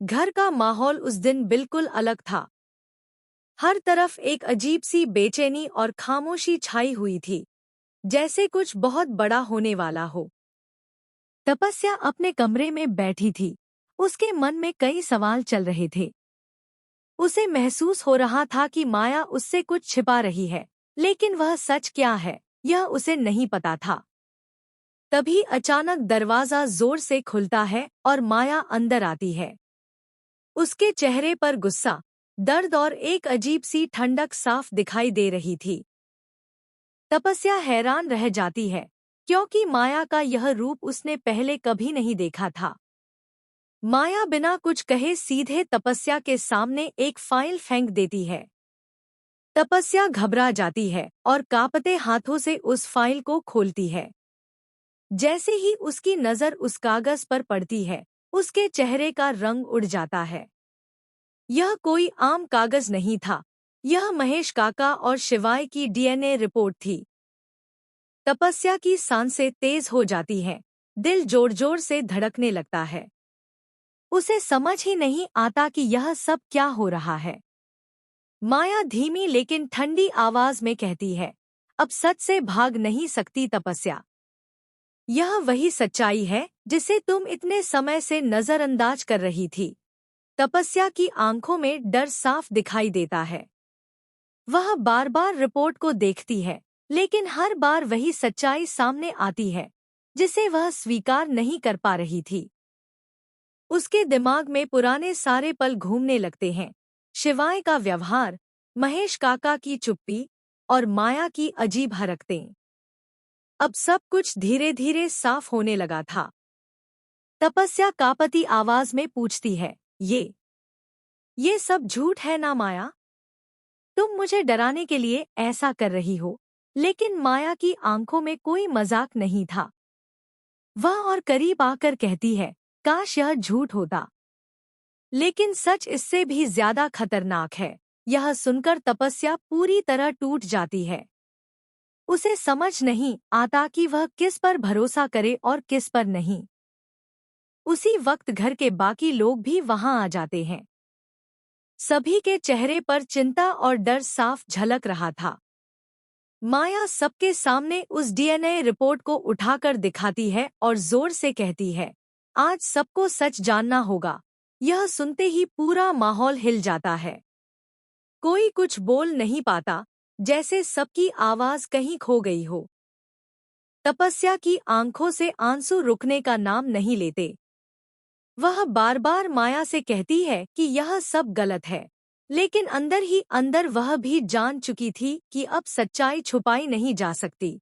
घर का माहौल उस दिन बिल्कुल अलग था। हर तरफ एक अजीब सी बेचैनी और खामोशी छाई हुई थी, जैसे कुछ बहुत बड़ा होने वाला हो। तपस्या अपने कमरे में बैठी थी। उसके मन में कई सवाल चल रहे थे। उसे महसूस हो रहा था कि माया उससे कुछ छिपा रही है, लेकिन वह सच क्या है, यह उसे नहीं पता था। तभी अचानक दरवाजा जोर से खुलता है और माया अंदर आती है। उसके चेहरे पर गुस्सा, दर्द और एक अजीब सी ठंडक साफ दिखाई दे रही थी। तपस्या हैरान रह जाती है, क्योंकि माया का यह रूप उसने पहले कभी नहीं देखा था। माया बिना कुछ कहे सीधे तपस्या के सामने एक फाइल फेंक देती है। तपस्या घबरा जाती है और कांपते हाथों से उस फाइल को खोलती है। जैसे ही उसकी नज़र उस कागज पर पड़ती है, उसके चेहरे का रंग उड़ जाता है। यह कोई आम कागज नहीं था। यह महेश काका और शिवाय की डीएनए रिपोर्ट थी। तपस्या की सांसें तेज हो जाती हैं, दिल जोर जोर से धड़कने लगता है। उसे समझ ही नहीं आता कि यह सब क्या हो रहा है। माया धीमी लेकिन ठंडी आवाज में कहती है, अब सच से भाग नहीं सकती तपस्या। यह वही सच्चाई है जिसे तुम इतने समय से नजरअंदाज कर रही थी। तपस्या की आंखों में डर साफ दिखाई देता है। वह बार बार रिपोर्ट को देखती है, लेकिन हर बार वही सच्चाई सामने आती है, जिसे वह स्वीकार नहीं कर पा रही थी। उसके दिमाग में पुराने सारे पल घूमने लगते हैं। शिवाय का व्यवहार, महेश काका की चुप्पी और माया की अजीब हरकतें। अब सब कुछ धीरे धीरे साफ होने लगा था। तपस्या कांपती आवाज में पूछती है, ये सब झूठ है ना माया? तुम मुझे डराने के लिए ऐसा कर रही हो। लेकिन माया की आंखों में कोई मजाक नहीं था। वह और करीब आकर कहती है, काश यह झूठ होता। लेकिन सच इससे भी ज्यादा खतरनाक है। यह सुनकर तपस्या पूरी तरह टूट जाती है। उसे समझ नहीं आता कि वह किस पर भरोसा करे और किस पर नहीं। उसी वक्त घर के बाकी लोग भी वहां आ जाते हैं। सभी के चेहरे पर चिंता और डर साफ झलक रहा था। माया सबके सामने उस डीएनए रिपोर्ट को उठाकर दिखाती है और जोर से कहती है, आज सबको सच जानना होगा। यह सुनते ही पूरा माहौल हिल जाता है। कोई कुछ बोल नहीं पाता, जैसे सबकी आवाज कहीं खो गई हो। तपस्या की आंखों से आंसू रुकने का नाम नहीं लेते। वह बार बार माया से कहती है कि यह सब गलत है, लेकिन अंदर ही अंदर वह भी जान चुकी थी कि अब सच्चाई छुपाई नहीं जा सकती।